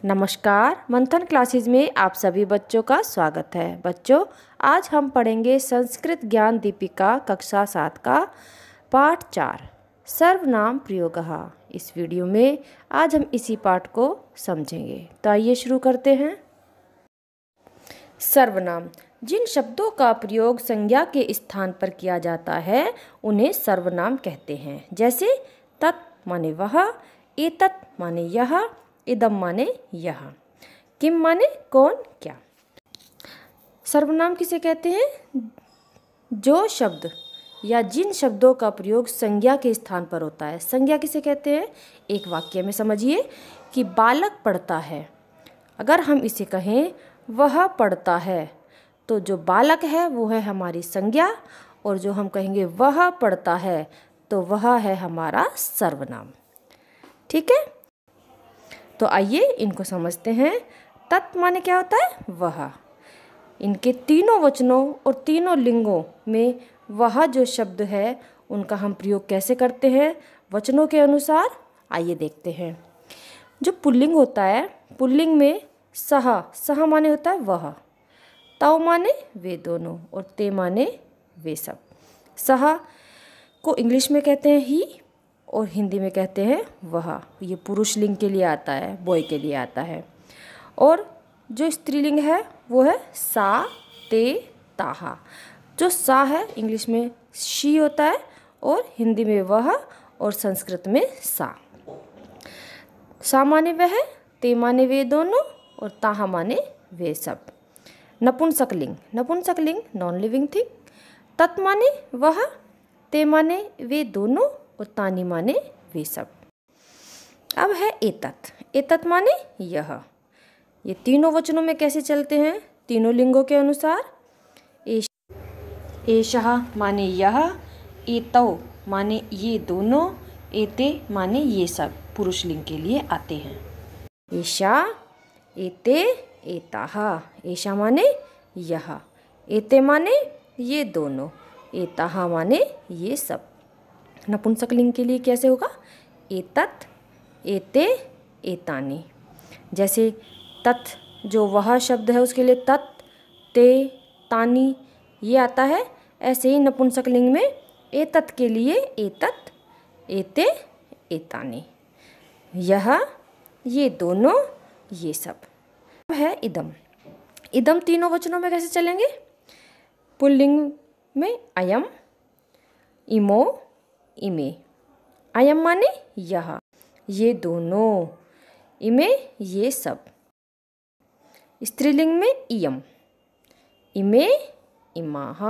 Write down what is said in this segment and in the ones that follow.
नमस्कार, मंथन क्लासेस में आप सभी बच्चों का स्वागत है। बच्चों, आज हम पढ़ेंगे संस्कृत ज्ञान दीपिका कक्षा 7 का पाठ 4 सर्वनाम प्रयोगः। इस वीडियो में आज हम इसी पाठ को समझेंगे। तो आइए शुरू करते हैं। सर्वनाम, जिन शब्दों का प्रयोग संज्ञा के स्थान पर किया जाता है उन्हें सर्वनाम कहते हैं। जैसे तत् माने वह, एतत् माने यह, इदम माने यह, किम माने कौन क्या। सर्वनाम किसे कहते हैं? जो शब्द या जिन शब्दों का प्रयोग संज्ञा के स्थान पर होता है। संज्ञा किसे कहते हैं? एक वाक्य में समझिए कि बालक पढ़ता है। अगर हम इसे कहें वह पढ़ता है, तो जो बालक है वो है हमारी संज्ञा, और जो हम कहेंगे वह पढ़ता है तो वह है हमारा सर्वनाम। ठीक है, तो आइए इनको समझते हैं। तत् माने क्या होता है? वह। इनके तीनों वचनों और तीनों लिंगों में वह जो शब्द है उनका हम प्रयोग कैसे करते हैं वचनों के अनुसार, आइए देखते हैं। जो पुल्लिंग होता है, पुल्लिंग में सह, सह माने होता है वह, तौ माने वे दोनों, और ते माने वे सब। सह को इंग्लिश में कहते हैं ही, और हिंदी में कहते हैं वह। ये पुरुष लिंग के लिए आता है, बॉय के लिए आता है। और जो स्त्रीलिंग है वो है सा, ते, ताहा। जो सा है इंग्लिश में शी होता है, और हिंदी में वह, और संस्कृत में सा। सा माने वह, ते माने वे दोनों, और ताहा माने वे सब। नपुंसकलिंग, नपुंसकलिंग नॉन लिविंग थिंग। तत् माने वह, ते माने वे दोनों, और तानी माने वे सब। अब है एतत्, एतत् माने यह। ये तीनों वचनों में कैसे चलते हैं? तीनों लिंगों के अनुसार। एषः माने यह, एतौ माने ये दोनों, एते माने ये सब पुरुष लिंग के लिए आते हैं। एषा, एते, एताः। एषा माने यह, एते माने ये दोनों, एताः माने ये सब। नपुंसकलिंग के लिए कैसे होगा? एतत्, एते, एतानि। जैसे तत् जो वह शब्द है उसके लिए तत्, ते, तानि ये आता है। ऐसे ही नपुंसकलिंग में एतत् के लिए एतत्, एते, एतानि, यह, ये दोनों, ये सब। अब है इदम। इदम तीनों वचनों में कैसे चलेंगे? पुल्लिंग में अयम, इमो, इमे। अयम माने यह, ये दोनों, इमे ये सब। स्त्रीलिंग में इयम, इमे, इमाः।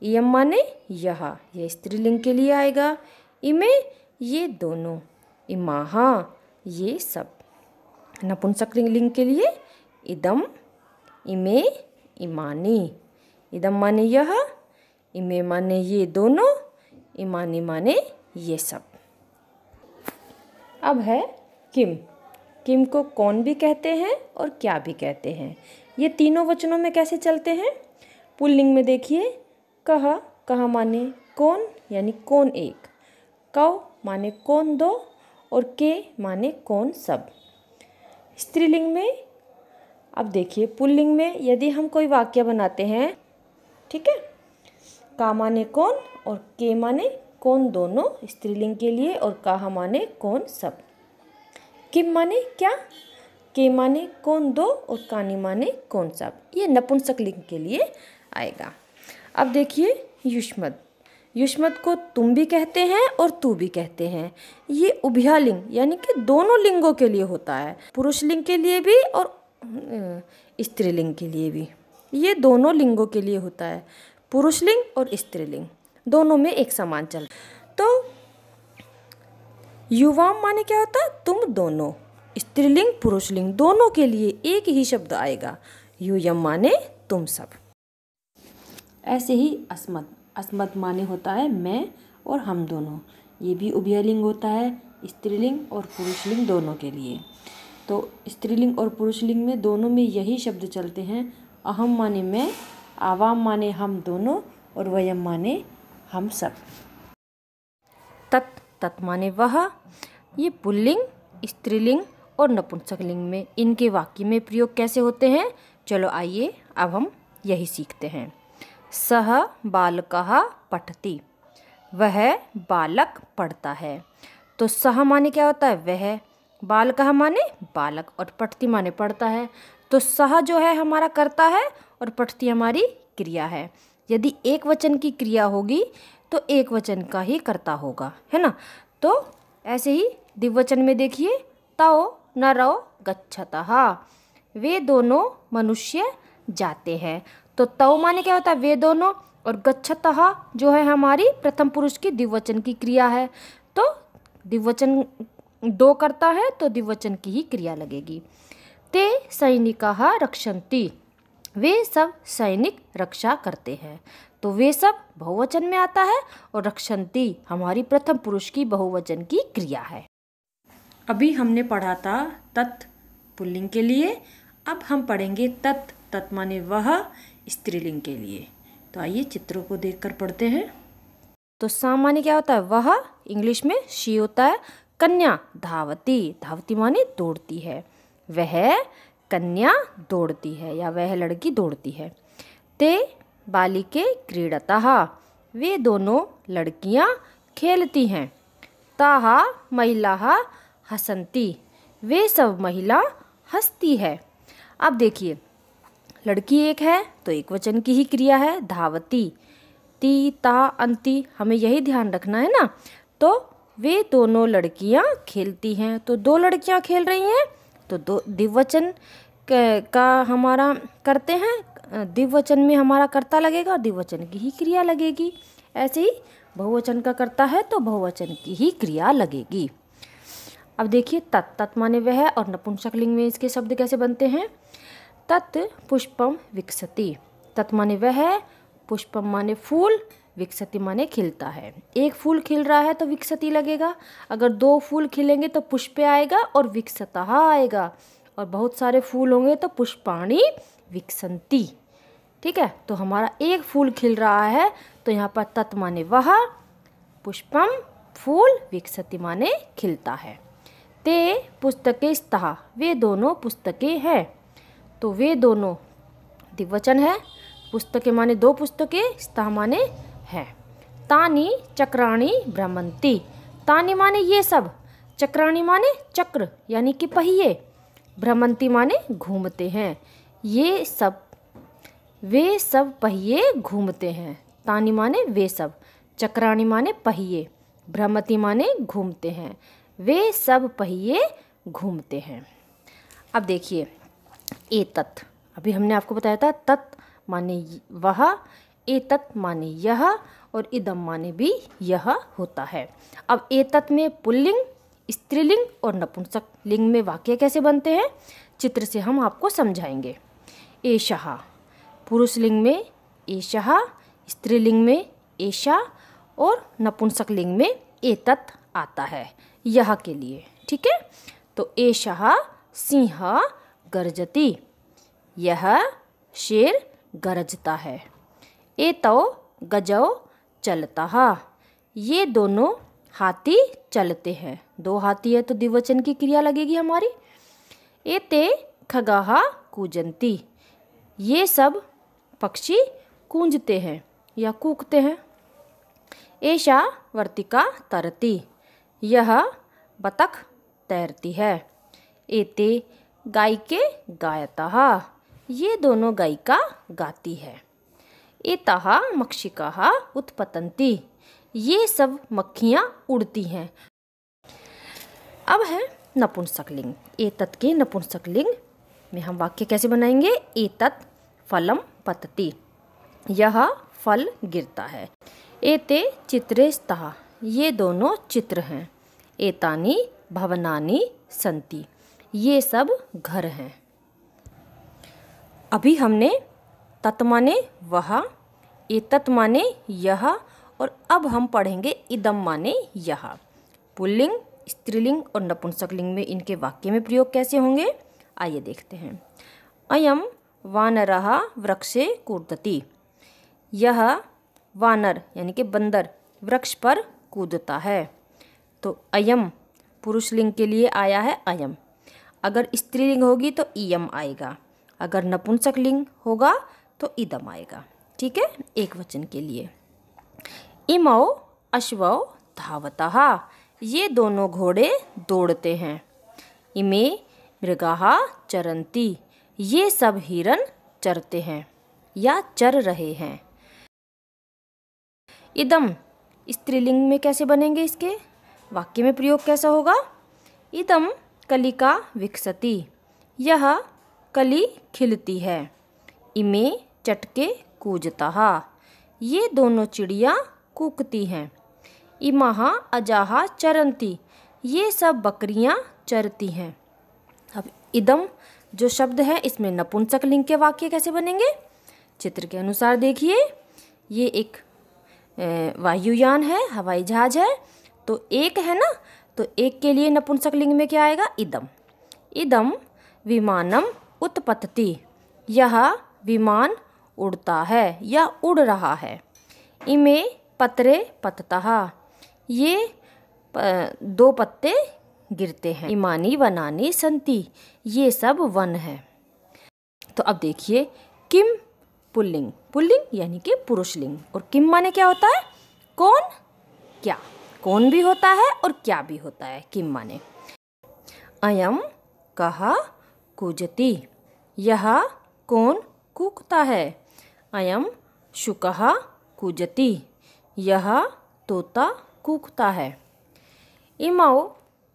इयम माने यह, ये स्त्रीलिंग के लिए आएगा। इमे ये दोनों, इमाः ये सब। नपुंसकलिंग के लिए इदम, इमे, इमानि। इदम माने यह, इमे माने ये दोनों, इमानि माने ये सब। अब है किम। किम को कौन भी कहते हैं और क्या भी कहते हैं। ये तीनों वचनों में कैसे चलते हैं? पुल्लिंग में देखिए, कह, कह माने कौन यानी कौन एक, कौ माने कौन दो, और के माने कौन सब। स्त्रीलिंग में अब देखिए, पुल्लिंग में यदि हम कोई वाक्य बनाते हैं, ठीक है, का माने कौन और के माने कौन दोनों स्त्रीलिंग के लिए, और काहा माने कौन सब। किम माने क्या, के माने कौन दो, और कानी माने कौन सब। ये नपुंसकलिंग के लिए आएगा। अब देखिए युष्मद। युष्मद को तुम भी कहते हैं और तू भी कहते हैं। ये उभयलिंग यानी कि दोनों लिंगों के लिए होता है, पुरुष लिंग के लिए भी और स्त्रीलिंग के लिए भी। ये दोनों लिंगों के लिए होता है, पुरुष लिंग और स्त्रीलिंग दोनों में एक समान चल। तो युवाम माने क्या होता है? तुम दोनों। स्त्रीलिंग पुरुषलिंग दोनों के लिए एक ही शब्द आएगा, यूयम माने तुम सब। ऐसे ही अस्मद, अस्मद माने होता है मैं और हम दोनों। ये भी उभयलिंग होता है, स्त्रीलिंग और पुरुषलिंग दोनों के लिए। तो स्त्रीलिंग और पुरुषलिंग में दोनों में यही शब्द चलते हैं। अहम माने मैं, आवाम माने हम दोनों, और वयम माने हम सब। तत्, तत् माने वह। ये पुल्लिंग, स्त्रीलिंग और नपुंसकलिंग में इनके वाक्य में प्रयोग कैसे होते हैं, चलो आइए अब हम यही सीखते हैं। सह बालकः पठति, वह बालक पढ़ता है। तो सह माने क्या होता है, वह, बालकः माने बालक, और पठति माने पढ़ता है। तो सह जो है हमारा कर्ता है और पठति हमारी क्रिया है। यदि एक वचन की क्रिया होगी तो एक वचन का ही कर्ता होगा, है ना। तो ऐसे ही द्विवचन में देखिए, तौ नरौ गच्छतः, वे दोनों मनुष्य जाते हैं। तो तौ माने क्या होता है, वे दोनों, और गच्छतः जो है हमारी प्रथम पुरुष की द्विवचन की क्रिया है। तो द्विवचन दो करता है तो द्विवचन की ही क्रिया लगेगी। ते सैनिकाः रक्षन्ति, वे सब सैनिक रक्षा करते हैं। तो वे सब बहुवचन में आता है और रक्षन्ति हमारी प्रथम पुरुष की बहुवचन की क्रिया है। अभी हमने पढ़ा था तत् पुल्लिंग के लिए, अब हम पढ़ेंगे तत्, तत् माने वह, स्त्रीलिंग के लिए। तो आइए चित्रों को देखकर पढ़ते हैं। तो सा माने क्या होता है, वह, इंग्लिश में शी होता है। कन्या धावती, धावती माने दौड़ती है, वह कन्या दौड़ती है या वह लड़की दौड़ती है। ते बालिके क्रीडतः, वे दोनों लड़कियां खेलती हैं। ताः महिलाः हसन्ति, वे सब महिला हंसती है। अब देखिए, लड़की एक है तो एक वचन की ही क्रिया है, धावती। ती ता अंति, हमें यही ध्यान रखना है ना। तो वे दोनों लड़कियां खेलती हैं, तो दो लड़कियां खेल रही हैं, तो दो द्विवचन का हमारा करते हैं, द्विवचन में हमारा कर्ता लगेगा और द्विवचन की ही क्रिया लगेगी। ऐसे ही बहुवचन का कर्ता है तो बहुवचन की ही क्रिया लगेगी। अब देखिए तत्, तत् माने वह, और नपुंसकलिंग में इसके शब्द कैसे बनते हैं। तत् पुष्पम विकसति, तत् माने वह, पुष्पम माने फूल, विकसति माने खिलता है। एक फूल खिल रहा है तो विकसति लगेगा, अगर दो फूल खिलेंगे तो पुष्पे आएगा और विकसतः आएगा, और बहुत सारे फूल होंगे तो पुष्पाणि विकसन्ति। ठीक है, तो हमारा एक फूल खिल रहा है तो यहाँ पर तत् माने वह, पुष्पम फूल, विकसति माने खिलता है। ते पुस्तके स्तः, वे दोनों पुस्तकें हैं। तो वे दोनों द्विवचन है, पुस्तकें माने दो पुस्तकें, स्तः माने है। तानि चक्राणि भ्रमन्ति, तानि माने ये सब, चक्राणि माने चक्र यानी कि पहिए, भ्रमन्ति माने घूमते हैं। ये सब, वे सब पहिए घूमते हैं। तानि माने वे सब, चक्राणि माने पहिए, भ्रमति माने घूमते हैं, वे सब पहिए घूमते हैं। अब देखिए एतत्, अभी हमने आपको बताया था तत् माने वह, एतत् माने यह, और इदम माने भी यह होता है। अब एतत् में पुल्लिंग, स्त्रीलिंग और नपुंसक लिंग में वाक्य कैसे बनते हैं, चित्र से हम आपको समझाएंगे। एषः, पुरुष लिंग में एषः, स्त्रीलिंग में एषा, और नपुंसक लिंग में एतत् आता है यह के लिए। ठीक है, तो एषः सिंह गर्जति, यह शेर गरजता है। एतौ गजौ चलतः, ये दोनों हाथी चलते हैं। दो हाथी है तो द्विवचन की क्रिया लगेगी हमारी। एते खगाः कूजन्ति, ये सब पक्षी कूंजते हैं या कूकते हैं। एषा वर्तिका तरति, यह बतख तैरती है। एते गायिके गायतः, ये दोनों गायिका गाती है। एताः मक्षिकाः उत्पतन्ति, ये सब मक्खियाँ उड़ती हैं। अब है नपुंसकलिंग। एतत् के नपुंसकलिंग में हम वाक्य कैसे बनाएंगे। एतत् फलं पतति, यह फल गिरता है। एते चित्रे स्तः, ये दोनों चित्र हैं। एतानि भवनानि सन्ति, ये सब घर हैं। अभी हमने तत् माने वह, एतत् माने यह, और अब हम पढ़ेंगे इदम माने यह। पुल्लिंग, स्त्रीलिंग और नपुंसकलिंग में इनके वाक्य में प्रयोग कैसे होंगे, आइए देखते हैं। अयम वानरः वृक्षे कूदति, यह वानर यानी कि बंदर वृक्ष पर कूदता है। तो अयम पुरुष लिंग के लिए आया है अयम। अगर स्त्रीलिंग होगी तो इयम आएगा, अगर नपुंसकलिंग होगा तो इदम आएगा। ठीक है, एक वचन के लिए। इमौ अश्वौ धावतः, ये दोनों घोड़े दौड़ते हैं। इमे मृगाः चरन्ति, ये सब हिरन चरते हैं या चर रहे हैं। इदम स्त्रीलिंग में कैसे बनेंगे, इसके वाक्य में प्रयोग कैसा होगा? इदम कलिका विकसति, यह कली खिलती है। इमे चटके कूजतः, ये दोनों चिड़िया कूकती हैं। इमः अजाः चरन्ति, ये सब बकरियां चरती हैं। अब इदम जो शब्द है इसमें नपुंसकलिंग के वाक्य कैसे बनेंगे? चित्र के अनुसार देखिए, ये एक वायुयान है, हवाई जहाज है, तो एक है ना, तो एक के लिए नपुंसकलिंग में क्या आएगा? इदम। इदम विमानम उत्पतति, यह विमान उड़ता है या उड़ रहा है। इमे पत्रे पततः, ये दो पत्ते गिरते हैं। इमानी वनानि सन्ति, ये सब वन है। तो अब देखिए, किम पुल्लिंग, पुल्लिंग यानी कि पुरुषलिंग, और किम माने क्या होता है? कौन, क्या। कौन भी होता है और क्या भी होता है किम माने। अयम कः कूजति, यह कौन कूकता है। अयम शुकः कूजति, यह तोता कूकता है। इमौ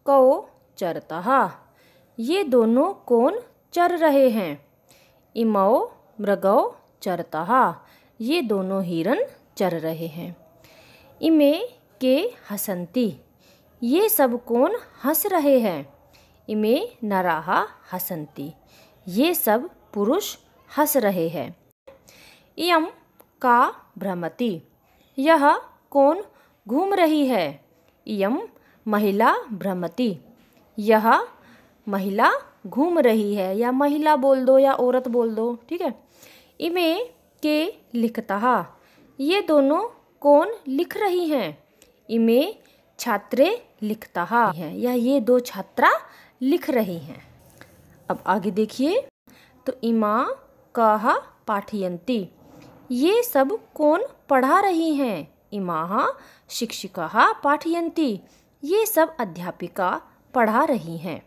कौ चरतः, ये दोनों कौन चर रहे हैं। इमौ मृगौ चरतः, ये दोनों हिरन चर रहे हैं। इमे के हसन्ति, ये सब कौन हंस रहे हैं। इमे नराः हसन्ति, ये सब पुरुष हंस रहे हैं। इयं का भ्रमति, यह कौन घूम रही है। इयं महिला भ्रमति, यह महिला घूम रही है, या महिला बोल दो या औरत बोल दो। ठीक है। इमे के लिखतः, ये दोनों कौन लिख रही हैं। इमे छात्रे लिखतः हैं, या ये दो छात्रा लिख रही हैं। अब आगे देखिए, तो इमा कः पाठयन्ति, ये सब कौन पढ़ा रही हैं। इमाः शिक्षिकाः पाठयन्ति, ये सब अध्यापिका पढ़ा रही हैं।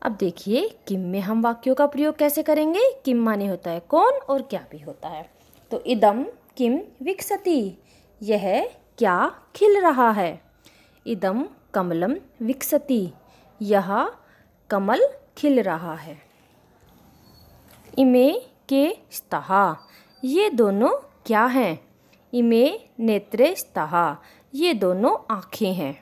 अब देखिए, किम में हम वाक्यों का प्रयोग कैसे करेंगे। किम माने होता है कौन और क्या भी होता है। तो इदम किम विकसति, यह क्या खिल रहा है। इदम कमलम विकसति, यह कमल खिल रहा है। इमे के स्तः, ये दोनों क्या हैं। इमे नेत्रे स्तः, ये दोनों आँखें हैं।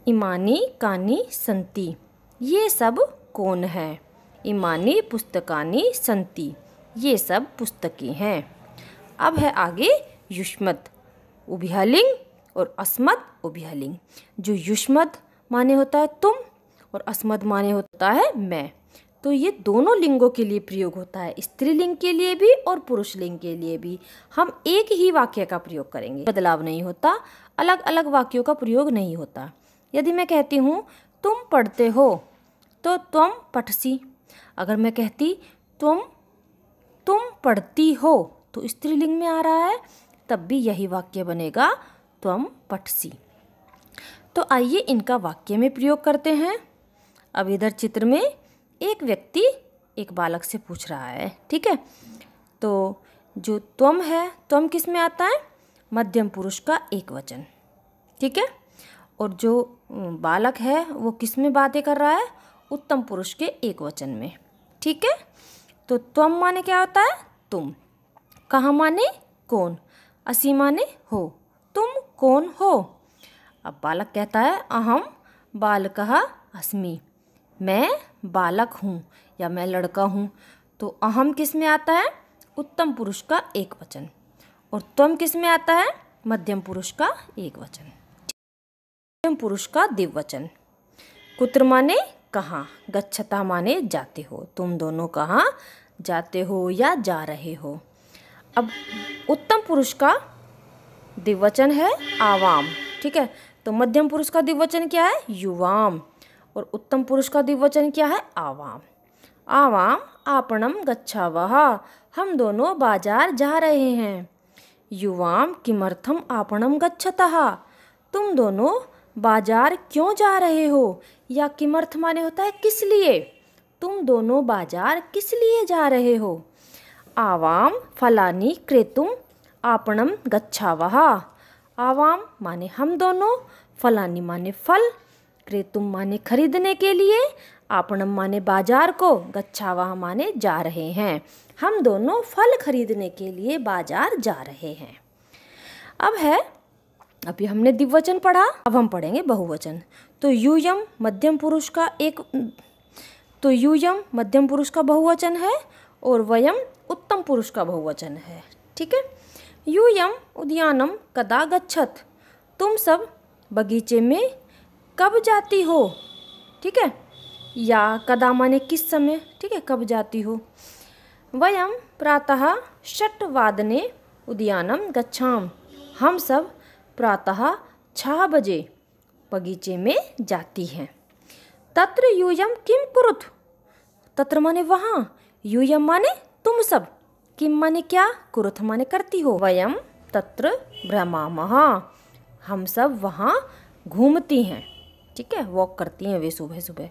इमानी कानी सन्ति, ये सब कौन है। इमानी पुस्तकानि सन्ति, ये सब पुस्तकें हैं। अब है आगे युष्मत् उभयलिंग और अस्मत् उभयलिंग। जो युष्मत् माने होता है तुम और अस्मत् माने होता है मैं, तो ये दोनों लिंगों के लिए प्रयोग होता है, स्त्रीलिंग के लिए भी और पुरुष लिंग के लिए भी। हम एक ही वाक्य का प्रयोग करेंगे, बदलाव नहीं होता, अलग अलग वाक्यों का प्रयोग नहीं होता। यदि मैं कहती हूँ तुम पढ़ते हो तो त्वम पठसि। अगर मैं कहती तुम पढ़ती हो तो स्त्रीलिंग में आ रहा है, तब भी यही वाक्य बनेगा त्वम पठसि। तो आइए इनका वाक्य में प्रयोग करते हैं। अब इधर चित्र में एक व्यक्ति एक बालक से पूछ रहा है। ठीक है, तो जो त्वम है, त्वम किस में आता है। मध्यम पुरुष का एक वचन। ठीक है, और जो बालक है वो किस में बातें कर रहा है। उत्तम पुरुष के एक वचन में। ठीक है, तो त्वम माने क्या होता है तुम, कहाँ माने कौन, असि माने हो, तुम कौन हो। अब बालक कहता है अहम बालकः अस्मि, मैं बालक हूँ या मैं लड़का हूँ। तो अहम किस में आता है, उत्तम पुरुष का एक वचन, और त्वम किस में आता है, मध्यम पुरुष का एक वचन, मध्यम पुरुष का द्विवचन। कुत्र माने कहाँ, गच्छता माने जाते हो, तुम दोनों कहाँ जाते हो या जा रहे हो। अब उत्तम पुरुष का द्विवचन है आवाम। ठीक है, तो मध्यम पुरुष का द्विवचन क्या है, युवाम, और उत्तम पुरुष का द्विवचन क्या है? आवाम। आवाम आपणम गच्छावः, हम दोनों बाजार जा रहे हैं। युवाम किमर्थम आपणम गच्छतः, तुम दोनों बाजार क्यों जा रहे हो? या किमर्थ माने होता है किस लिए, तुम दोनों बाजार किस लिए जा रहे हो? आवाम फलानी क्रेतुम आपणम गच्छावः, आवाम माने हम दोनों, फलानी माने फल, क्रेतुम माने खरीदने के लिए, आपणम माने बाजार को, गच्छावः माने जा रहे हैं। हम दोनों फल खरीदने के लिए बाजार जा रहे हैं। अब है, अभी हमने द्विवचन पढ़ा, अब हम पढ़ेंगे बहुवचन। तो यूयम मध्यम पुरुष का बहुवचन है और वयम उत्तम पुरुष का बहुवचन है। ठीक है। यूयम उद्यानम कदा गच्छत, तुम सब बगीचे में कब जाती हो? ठीक है। या कदा माने किस समय, ठीक है, कब जाती हो। वयम प्रातः 6 वादने उद्यानम गच्छाम, हम सब प्रातः 6 बजे बगीचे में जाती हैं। तत्र यूयम किम कुरुत, तत्र माने वहाँ, यूयम माने तुम सब, किम माने क्या, कुरुत माने करती हो। वयम तत्र भ्रमामः, हम सब वहाँ घूमती हैं। ठीक है, वॉक करती हैं वे सुबह सुबह।